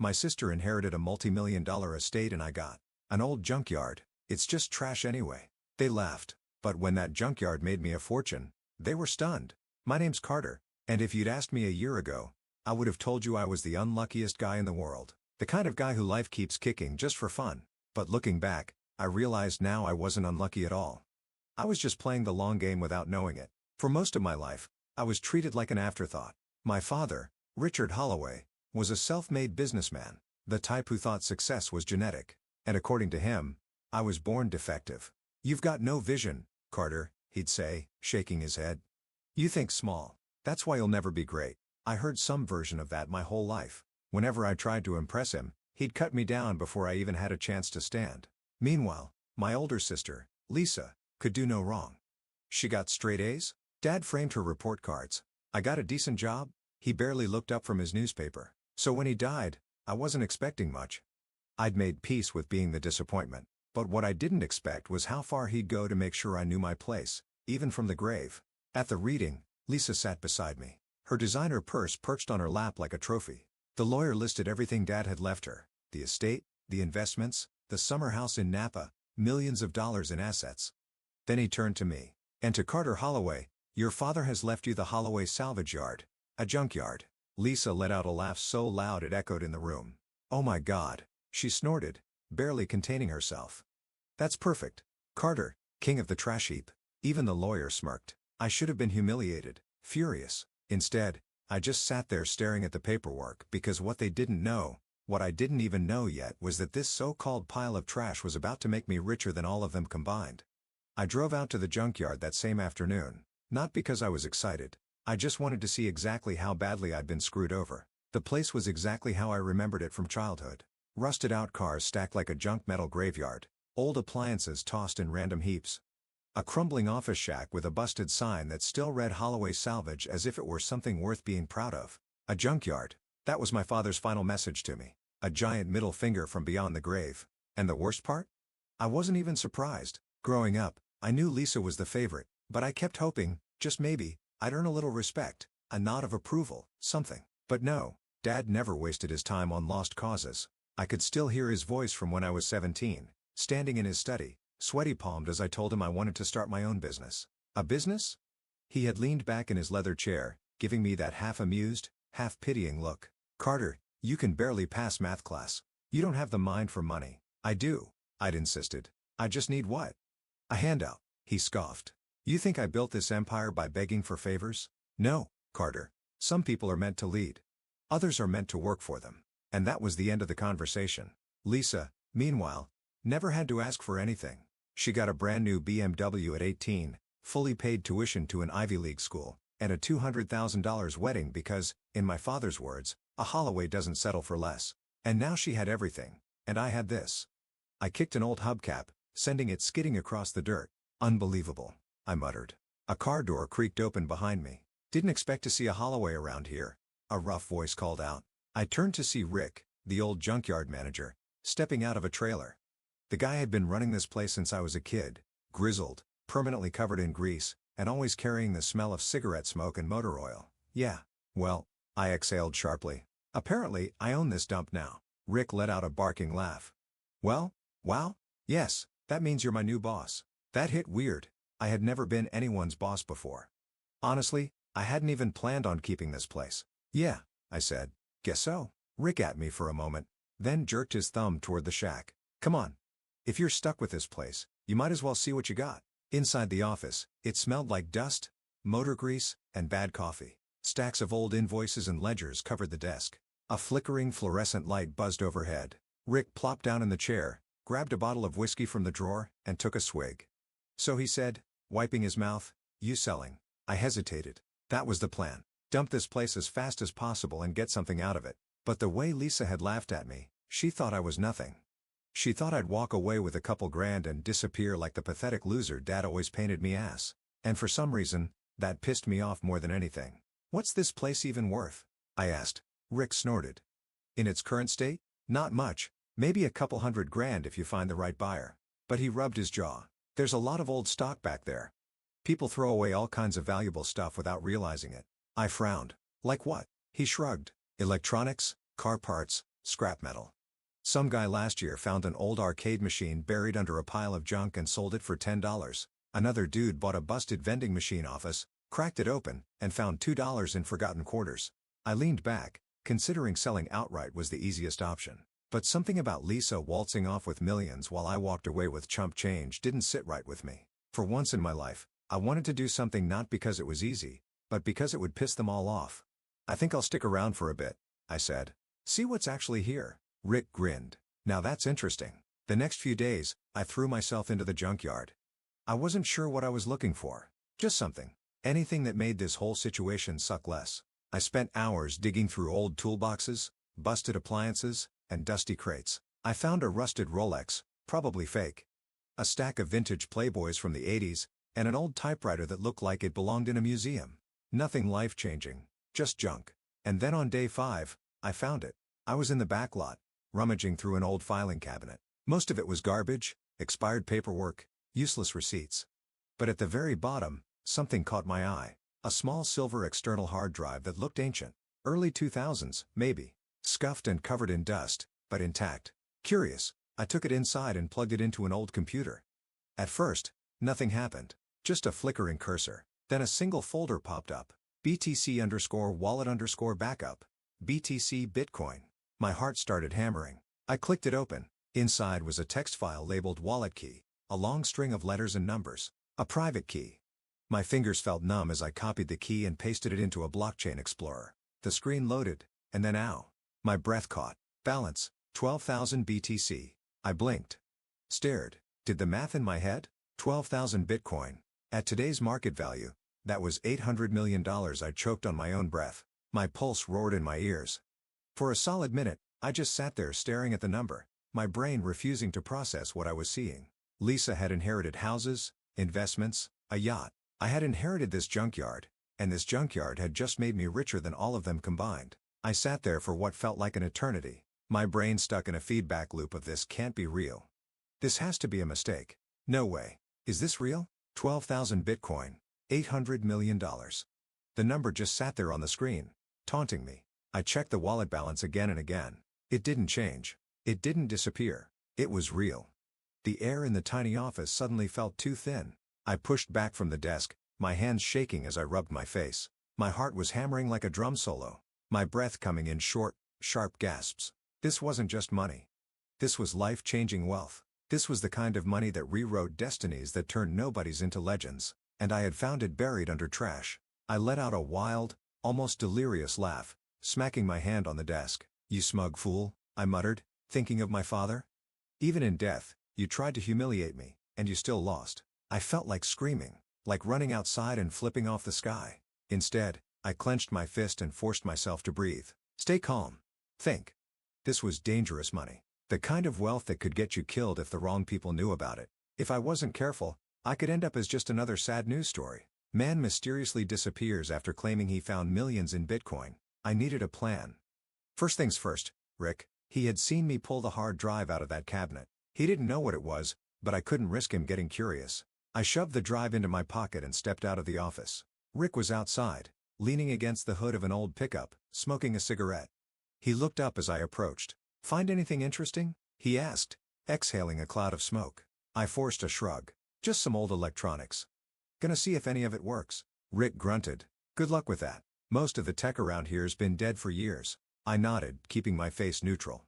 My sister inherited a multi-million-dollar estate and I got an old junkyard. It's just trash anyway. They laughed. But when that junkyard made me a fortune, they were stunned. My name's Carter, and if you'd asked me a year ago, I would have told you I was the unluckiest guy in the world. The kind of guy who life keeps kicking just for fun. But looking back, I realized now I wasn't unlucky at all. I was just playing the long game without knowing it. For most of my life, I was treated like an afterthought. My father, Richard Holloway, was a self-made businessman, the type who thought success was genetic. And according to him, I was born defective. "You've got no vision, Carter," he'd say, shaking his head. "You think small. That's why you'll never be great." I heard some version of that my whole life. Whenever I tried to impress him, he'd cut me down before I even had a chance to stand. Meanwhile, my older sister, Lisa, could do no wrong. She got straight A's. Dad framed her report cards. I got a decent job. He barely looked up from his newspaper. So when he died, I wasn't expecting much. I'd made peace with being the disappointment. But what I didn't expect was how far he'd go to make sure I knew my place, even from the grave. At the reading, Lisa sat beside me. Her designer purse perched on her lap like a trophy. The lawyer listed everything Dad had left her: the estate, the investments, the summer house in Napa, millions of dollars in assets. Then he turned to me. "And to Carter Holloway, your father has left you the Holloway salvage yard, a junkyard." Lisa let out a laugh so loud it echoed in the room. "Oh my God," she snorted, barely containing herself. "That's perfect. Carter, king of the trash heap." Even the lawyer smirked. I should have been humiliated, furious. Instead, I just sat there staring at the paperwork because what they didn't know, what I didn't even know yet, was that this so-called pile of trash was about to make me richer than all of them combined. I drove out to the junkyard that same afternoon, not because I was excited. I just wanted to see exactly how badly I'd been screwed over. The place was exactly how I remembered it from childhood. Rusted-out cars stacked like a junk metal graveyard, old appliances tossed in random heaps. A crumbling office shack with a busted sign that still read Holloway Salvage as if it were something worth being proud of. A junkyard. That was my father's final message to me. A giant middle finger from beyond the grave. And the worst part? I wasn't even surprised. Growing up, I knew Lisa was the favorite, but I kept hoping, just maybe, I'd earn a little respect, a nod of approval, something. But no, Dad never wasted his time on lost causes. I could still hear his voice from when I was 17, standing in his study, sweaty-palmed as I told him I wanted to start my own business. A business? He had leaned back in his leather chair, giving me that half-amused, half-pitying look. "Carter, you can barely pass math class. You don't have the mind for money." "I do," I'd insisted. "I just need what?" "A handout," he scoffed. "You think I built this empire by begging for favors? No, Carter. Some people are meant to lead. Others are meant to work for them." And that was the end of the conversation. Lisa, meanwhile, never had to ask for anything. She got a brand new BMW at 18, fully paid tuition to an Ivy League school, and a $200,000 wedding because, in my father's words, a Holloway doesn't settle for less. And now she had everything, and I had this. I kicked an old hubcap, sending it skidding across the dirt. "Unbelievable," I muttered. A car door creaked open behind me. "Didn't expect to see a Holloway around here," a rough voice called out. I turned to see Rick, the old junkyard manager, stepping out of a trailer. The guy had been running this place since I was a kid, grizzled, permanently covered in grease, and always carrying the smell of cigarette smoke and motor oil. "Yeah, well," I exhaled sharply. "Apparently, I own this dump now." Rick let out a barking laugh. "Well, wow, yes, that means you're my new boss." That hit weird. I had never been anyone's boss before. Honestly, I hadn't even planned on keeping this place. "Yeah," I said. "Guess so." Rick at me for a moment, then jerked his thumb toward the shack. "Come on. If you're stuck with this place, you might as well see what you got." Inside the office, it smelled like dust, motor grease, and bad coffee. Stacks of old invoices and ledgers covered the desk. A flickering fluorescent light buzzed overhead. Rick plopped down in the chair, grabbed a bottle of whiskey from the drawer, and took a swig. "So," he said, wiping his mouth, "you selling?" I hesitated. That was the plan. Dump this place as fast as possible and get something out of it. But the way Lisa had laughed at me, she thought I was nothing. She thought I'd walk away with a couple grand and disappear like the pathetic loser Dad always painted me as. And for some reason, that pissed me off more than anything. "What's this place even worth?" I asked. Rick snorted. "In its current state? Not much, maybe a couple $100,000 if you find the right buyer." But he rubbed his jaw. "There's a lot of old stock back there. People throw away all kinds of valuable stuff without realizing it." I frowned. "Like what?" He shrugged. "Electronics, car parts, scrap metal. Some guy last year found an old arcade machine buried under a pile of junk and sold it for $10. Another dude bought a busted vending machine office, cracked it open, and found $2 in forgotten quarters. I leaned back, considering selling outright was the easiest option. But something about Lisa waltzing off with millions while I walked away with chump change didn't sit right with me. For once in my life, I wanted to do something not because it was easy, but because it would piss them all off. "I think I'll stick around for a bit," I said. "See what's actually here." Rick grinned. "Now that's interesting." The next few days, I threw myself into the junkyard. I wasn't sure what I was looking for. Just something. Anything that made this whole situation suck less. I spent hours digging through old toolboxes, busted appliances, and dusty crates. I found a rusted Rolex, probably fake. A stack of vintage Playboys from the 80s, and an old typewriter that looked like it belonged in a museum. Nothing life-changing, just junk. And then on day 5, I found it. I was in the back lot, rummaging through an old filing cabinet. Most of it was garbage, expired paperwork, useless receipts. But at the very bottom, something caught my eye. A small silver external hard drive that looked ancient. Early 2000s, maybe. Scuffed and covered in dust, but intact. Curious, I took it inside and plugged it into an old computer. At first, nothing happened. Just a flickering cursor. Then a single folder popped up. BTC_wallet_backup. BTC Bitcoin. My heart started hammering. I clicked it open. Inside was a text file labeled wallet key, a long string of letters and numbers, a private key. My fingers felt numb as I copied the key and pasted it into a blockchain explorer. The screen loaded, and then ow. My breath caught. Balance, 12,000 BTC. I blinked. Stared. Did the math in my head? 12,000 Bitcoin. At today's market value, that was $800 million. I choked on my own breath. My pulse roared in my ears. For a solid minute, I just sat there staring at the number, my brain refusing to process what I was seeing. Lisa had inherited houses, investments, a yacht. I had inherited this junkyard, and this junkyard had just made me richer than all of them combined. I sat there for what felt like an eternity, my brain stuck in a feedback loop of "this can't be real. This has to be a mistake. No way. Is this real? 12,000 Bitcoin. $800 million. The number just sat there on the screen, taunting me. I checked the wallet balance again and again. It didn't change. It didn't disappear. It was real. The air in the tiny office suddenly felt too thin. I pushed back from the desk, my hands shaking as I rubbed my face. My heart was hammering like a drum solo, my breath coming in short, sharp gasps. This wasn't just money. This was life-changing wealth. This was the kind of money that rewrote destinies, that turned nobodies into legends. And I had found it buried under trash. I let out a wild, almost delirious laugh, smacking my hand on the desk. "You smug fool," I muttered, thinking of my father. "Even in death, you tried to humiliate me, and you still lost." I felt like screaming, like running outside and flipping off the sky. Instead, I clenched my fist and forced myself to breathe. Stay calm. Think. This was dangerous money. The kind of wealth that could get you killed if the wrong people knew about it. If I wasn't careful, I could end up as just another sad news story. Man mysteriously disappears after claiming he found millions in Bitcoin. I needed a plan. First things first, Rick. He had seen me pull the hard drive out of that cabinet. He didn't know what it was, but I couldn't risk him getting curious. I shoved the drive into my pocket and stepped out of the office. Rick was outside, leaning against the hood of an old pickup, smoking a cigarette. He looked up as I approached. "Find anything interesting?" he asked, exhaling a cloud of smoke. I forced a shrug. "Just some old electronics. Gonna see if any of it works." Rick grunted. "Good luck with that. Most of the tech around here's been dead for years." I nodded, keeping my face neutral.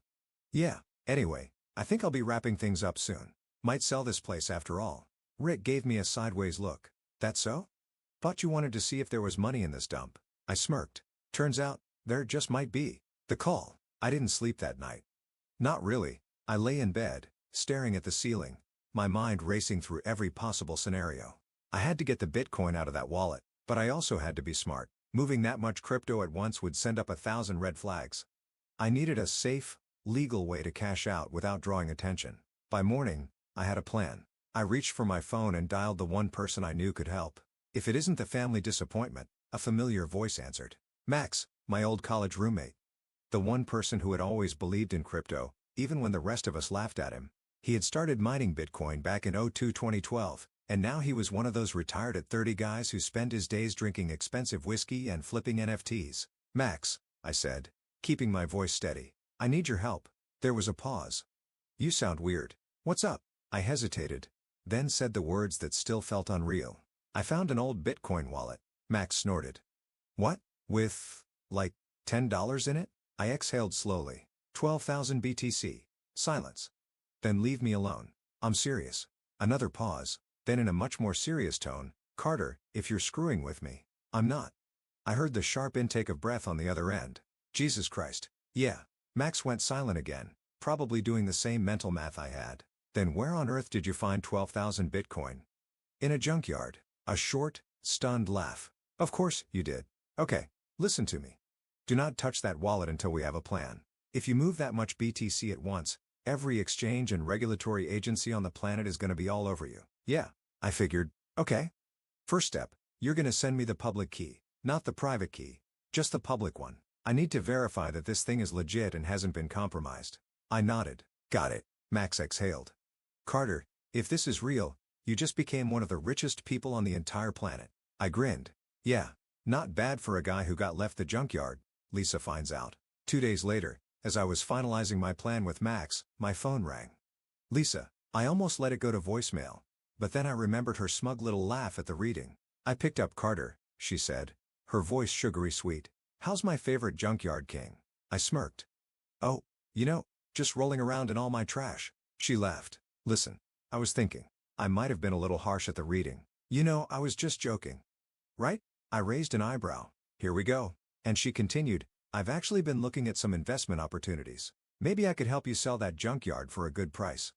"Yeah, anyway, I think I'll be wrapping things up soon. Might sell this place after all." Rick gave me a sideways look. "That so? Thought you wanted to see if there was money in this dump." I smirked. "Turns out, there just might be." The call. I didn't sleep that night. Not really. I lay in bed, staring at the ceiling, my mind racing through every possible scenario. I had to get the Bitcoin out of that wallet, but I also had to be smart. Moving that much crypto at once would send up 1,000 red flags. I needed a safe, legal way to cash out without drawing attention. By morning, I had a plan. I reached for my phone and dialed the one person I knew could help. "If it isn't the family disappointment," a familiar voice answered. "Max, my old college roommate." The one person who had always believed in crypto, even when the rest of us laughed at him. He had started mining Bitcoin back in 2012, and now he was one of those retired at 30 guys who spend his days drinking expensive whiskey and flipping NFTs. "Max," I said, keeping my voice steady, I need your help. There was a pause. You sound weird. What's up? I hesitated, then said the words that still felt unreal. I found an old Bitcoin wallet. Max snorted. What? With, like, $10 in it? I exhaled slowly. 12,000 BTC. Silence. Then leave me alone. I'm serious. Another pause. Then in a much more serious tone, Carter, if you're screwing with me, I'm not. I heard the sharp intake of breath on the other end. Jesus Christ. Yeah. Max went silent again, probably doing the same mental math I had. Then where on earth did you find 12,000 Bitcoin? In a junkyard. A short, stunned laugh. Of course, you did. Okay, listen to me. Do not touch that wallet until we have a plan. If you move that much BTC at once, every exchange and regulatory agency on the planet is going to be all over you. Yeah, I figured. Okay. First step, you're going to send me the public key, not the private key, just the public one. I need to verify that this thing is legit and hasn't been compromised. I nodded. Got it. Max exhaled. Carter, if this is real, you just became one of the richest people on the entire planet. I grinned. Yeah, not bad for a guy who got left the junkyard, Lisa finds out. 2 days later, as I was finalizing my plan with Max, my phone rang. Lisa, I almost let it go to voicemail, but then I remembered her smug little laugh at the reading. I picked up Carter, she said, her voice sugary sweet. How's my favorite junkyard king? I smirked. Oh, just rolling around in all my trash. She laughed. Listen, I was thinking, I might have been a little harsh at the reading. I was just joking. Right? I raised an eyebrow. Here we go. And she continued, I've actually been looking at some investment opportunities. Maybe I could help you sell that junkyard for a good price.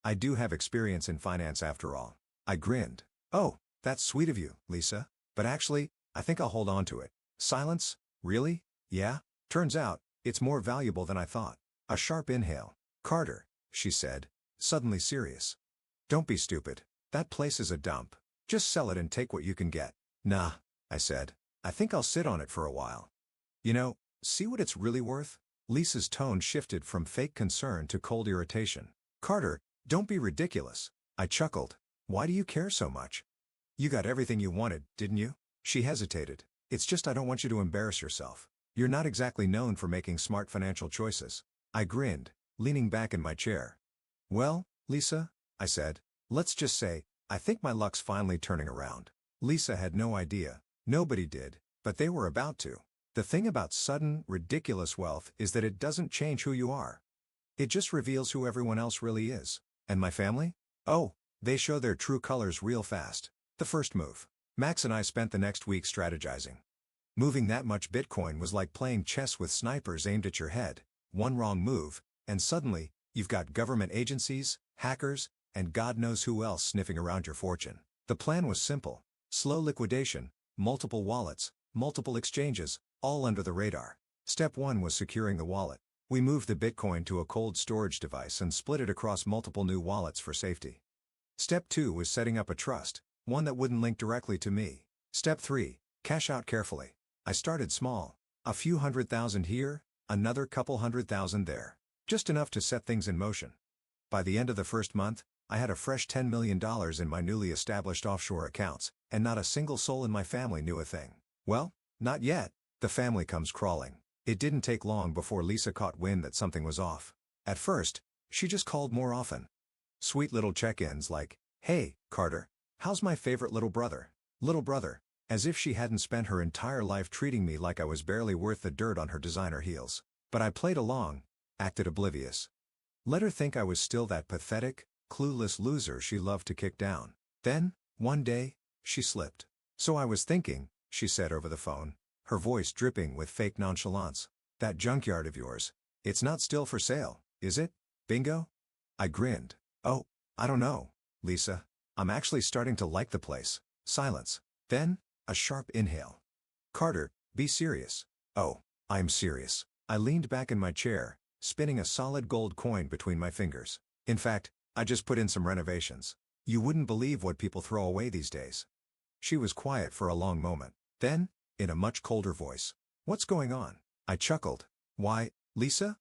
I do have experience in finance after all. I grinned. Oh, that's sweet of you, Lisa. But actually, I think I'll hold on to it. Silence? Really? Yeah? Turns out, it's more valuable than I thought. A sharp inhale. Carter, she said, suddenly serious. Don't be stupid. That place is a dump. Just sell it and take what you can get. Nah, I said. I think I'll sit on it for a while. See what it's really worth? Lisa's tone shifted from fake concern to cold irritation. Carter, don't be ridiculous. I chuckled. Why do you care so much? You got everything you wanted, didn't you? She hesitated. It's just I don't want you to embarrass yourself. You're not exactly known for making smart financial choices. I grinned, leaning back in my chair. Well, Lisa, I said, let's just say, I think my luck's finally turning around. Lisa had no idea. Nobody did, but they were about to. The thing about sudden, ridiculous wealth is that it doesn't change who you are. It just reveals who everyone else really is. And my family? Oh, they show their true colors real fast. The first move. Max and I spent the next week strategizing. Moving that much Bitcoin was like playing chess with snipers aimed at your head. One wrong move, and suddenly, you've got government agencies, hackers, and God knows who else sniffing around your fortune. The plan was simple. Slow liquidation, multiple wallets, multiple exchanges, all under the radar. Step 1 was securing the wallet. We moved the Bitcoin to a cold storage device and split it across multiple new wallets for safety. Step 2 was setting up a trust, one that wouldn't link directly to me. Step 3, cash out carefully. I started small. A few $100,000 here, another couple $100,000 there. Just enough to set things in motion. By the end of the first month, I had a fresh $10 million in my newly established offshore accounts, and not a single soul in my family knew a thing. Well, not yet. The family comes crawling. It didn't take long before Lisa caught wind that something was off. At first, she just called more often. Sweet little check-ins like, hey, Carter, how's my favorite little brother? Little brother, as if she hadn't spent her entire life treating me like I was barely worth the dirt on her designer heels. But I played along, acted oblivious. Let her think I was still that pathetic, clueless loser she loved to kick down. Then, one day, she slipped. So I was thinking, she said over the phone, her voice dripping with fake nonchalance. That junkyard of yours, it's not still for sale, is it? Bingo? I grinned. Oh, I don't know, Lisa. I'm actually starting to like the place. Silence. Then, a sharp inhale. Carter, be serious. Oh, I'm serious. I leaned back in my chair, spinning a solid gold coin between my fingers. In fact, I just put in some renovations. You wouldn't believe what people throw away these days. She was quiet for a long moment. Then, in a much colder voice, what's going on? I chuckled. Why, Lisa?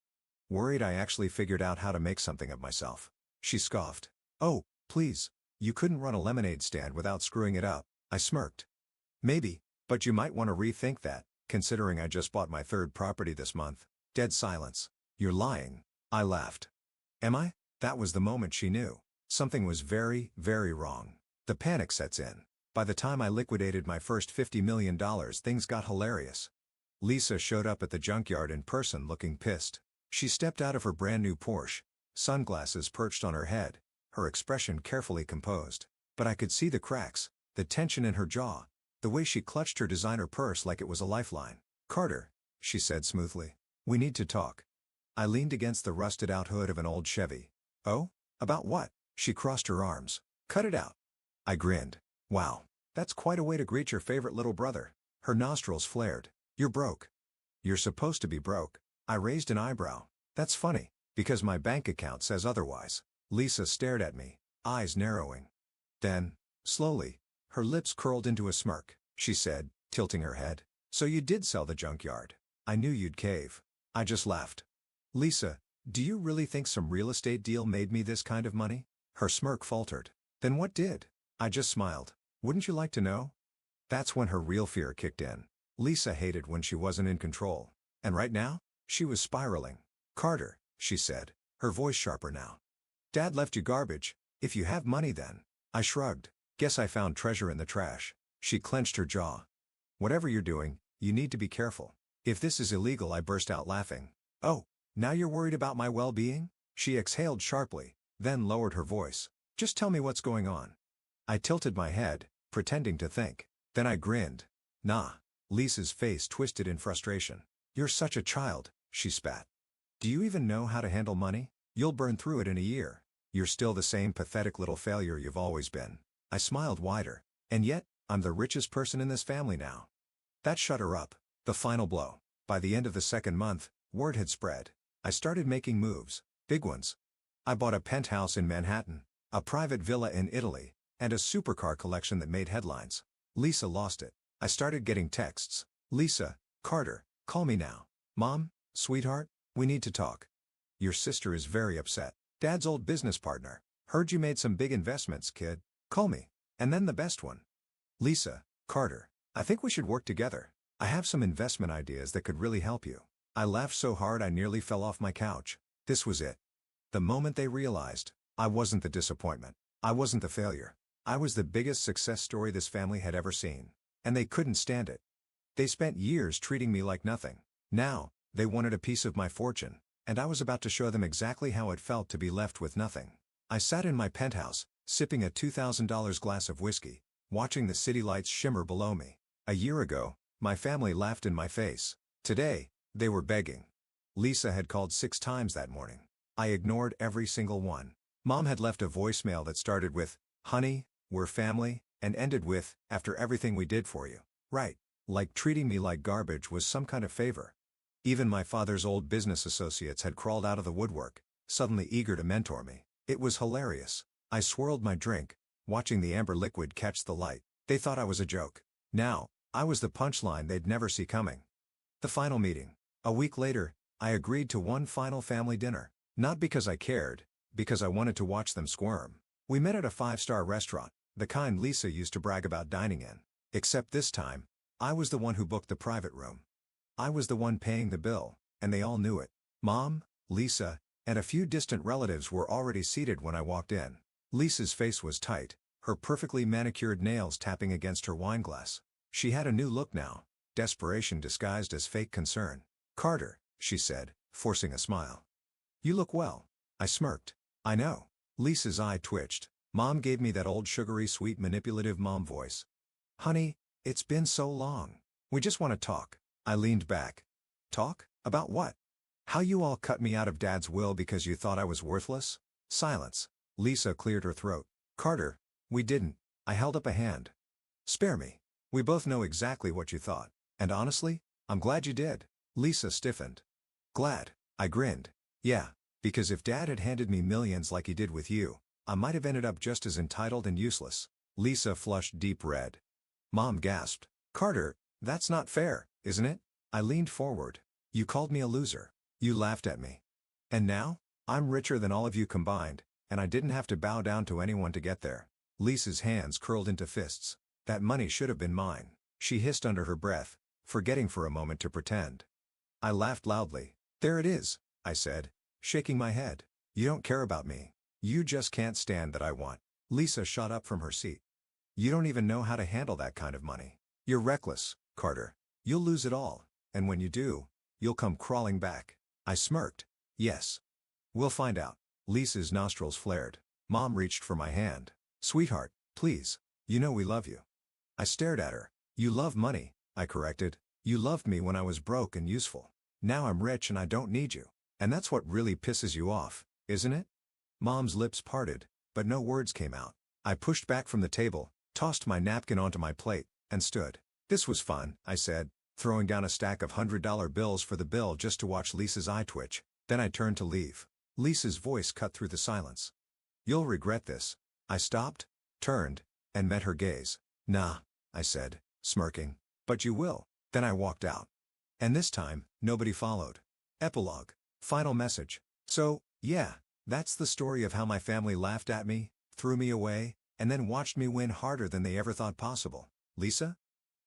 Worried I actually figured out how to make something of myself. She scoffed. Oh, please. You couldn't run a lemonade stand without screwing it up. I smirked. Maybe, but you might want to rethink that, considering I just bought my third property this month. Dead silence. You're lying. I laughed. Am I? That was the moment she knew. Something was very, very wrong. The panic sets in. By the time I liquidated my first $50 million, things got hilarious. Lisa showed up at the junkyard in person looking pissed. She stepped out of her brand new Porsche, sunglasses perched on her head, her expression carefully composed. But I could see the cracks, the tension in her jaw, the way she clutched her designer purse like it was a lifeline. Carter, she said smoothly. We need to talk. I leaned against the rusted-out hood of an old Chevy. Oh? About what? She crossed her arms. Cut it out. I grinned. Wow. That's quite a way to greet your favorite little brother. Her nostrils flared. You're broke. You're supposed to be broke. I raised an eyebrow. That's funny, because my bank account says otherwise. Lisa stared at me, eyes narrowing. Then, slowly, her lips curled into a smirk, she said, tilting her head. So you did sell the junkyard. I knew you'd cave. I just laughed. Lisa, do you really think some real estate deal made me this kind of money? Her smirk faltered. Then what did? I just smiled. Wouldn't you like to know? That's when her real fear kicked in. Lisa hated when she wasn't in control. And right now, she was spiraling. Carter, she said, her voice sharper now. Dad left you garbage. If you have money then. I shrugged. Guess I found treasure in the trash. She clenched her jaw. Whatever you're doing, you need to be careful. If this is illegal, I burst out laughing. Oh, now you're worried about my well-being? She exhaled sharply, then lowered her voice. Just tell me what's going on. I tilted my head, pretending to think. Then I grinned. Nah. Lisa's face twisted in frustration. You're such a child, she spat. Do you even know how to handle money? You'll burn through it in a year. You're still the same pathetic little failure you've always been. I smiled wider. And yet, I'm the richest person in this family now. That shut her up. The final blow. By the end of the second month, word had spread. I started making moves. Big ones. I bought a penthouse in Manhattan, a private villa in Italy, and a supercar collection that made headlines. Lisa lost it. I started getting texts. Lisa, Carter, call me now. Mom, sweetheart, we need to talk. Your sister is very upset. Dad's old business partner. Heard you made some big investments, kid. Call me. And then the best one. Lisa, Carter, I think we should work together. I have some investment ideas that could really help you. I laughed so hard I nearly fell off my couch. This was it. The moment they realized, I wasn't the disappointment. I wasn't the failure. I was the biggest success story this family had ever seen. And they couldn't stand it. They spent years treating me like nothing. Now, they wanted a piece of my fortune, and I was about to show them exactly how it felt to be left with nothing. I sat in my penthouse, sipping a $2,000 glass of whiskey, watching the city lights shimmer below me. A year ago, my family laughed in my face. Today, they were begging. Lisa had called 6 times that morning. I ignored every single one. Mom had left a voicemail that started with, "Honey, we're family," and ended with, "After everything we did for you." Right. Like treating me like garbage was some kind of favor. Even my father's old business associates had crawled out of the woodwork, suddenly eager to mentor me. It was hilarious. I swirled my drink, watching the amber liquid catch the light. They thought I was a joke. Now, I was the punchline they'd never see coming. The final meeting. A week later, I agreed to one final family dinner. Not because I cared, because I wanted to watch them squirm. We met at a 5-star restaurant, the kind Lisa used to brag about dining in. Except this time, I was the one who booked the private room. I was the one paying the bill, and they all knew it. Mom, Lisa, and a few distant relatives were already seated when I walked in. Lisa's face was tight, her perfectly manicured nails tapping against her wineglass. She had a new look now, desperation disguised as fake concern. Carter, she said, forcing a smile. You look well. I smirked. I know. Lisa's eye twitched. Mom gave me that old sugary sweet manipulative mom voice. Honey, it's been so long. We just want to talk. I leaned back. Talk? About what? How you all cut me out of Dad's will because you thought I was worthless? Silence. Lisa cleared her throat. Carter, we didn't. I held up a hand. Spare me. We both know exactly what you thought. And honestly, I'm glad you did. Lisa stiffened. Glad. I grinned. Yeah, because if Dad had handed me millions like he did with you, I might have ended up just as entitled and useless. Lisa flushed deep red. Mom gasped. Carter, that's not fair, isn't it? I leaned forward. You called me a loser. You laughed at me. And now, I'm richer than all of you combined, and I didn't have to bow down to anyone to get there. Lisa's hands curled into fists. That money should have been mine. She hissed under her breath, forgetting for a moment to pretend. I laughed loudly. There it is. I said, shaking my head. You don't care about me. You just can't stand that I want. Lisa shot up from her seat. You don't even know how to handle that kind of money. You're reckless, Carter. You'll lose it all, and when you do, you'll come crawling back. I smirked. Yes. We'll find out. Lisa's nostrils flared. Mom reached for my hand. Sweetheart, please. You know we love you. I stared at her. You love money, I corrected. You loved me when I was broke and useful. Now I'm rich and I don't need you. And that's what really pisses you off, isn't it? Mom's lips parted, but no words came out. I pushed back from the table, tossed my napkin onto my plate, and stood. This was fun, I said, throwing down a stack of $100 bills for the bill just to watch Lisa's eye twitch. Then I turned to leave. Lisa's voice cut through the silence. You'll regret this. I stopped, turned, and met her gaze. Nah, I said, smirking. But you will. Then I walked out. And this time, nobody followed. Epilogue. Final message. So, yeah, that's the story of how my family laughed at me, threw me away, and then watched me win harder than they ever thought possible. Lisa?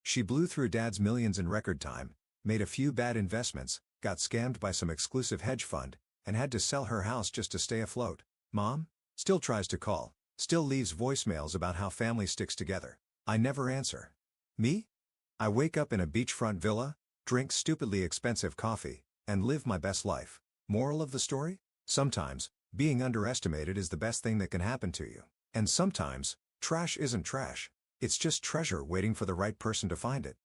She blew through Dad's millions in record time, made a few bad investments, got scammed by some exclusive hedge fund, and had to sell her house just to stay afloat. Mom? Still tries to call, still leaves voicemails about how family sticks together. I never answer. Me? I wake up in a beachfront villa, drink stupidly expensive coffee, and live my best life. Moral of the story? Sometimes, being underestimated is the best thing that can happen to you. And sometimes, trash isn't trash. It's just treasure waiting for the right person to find it.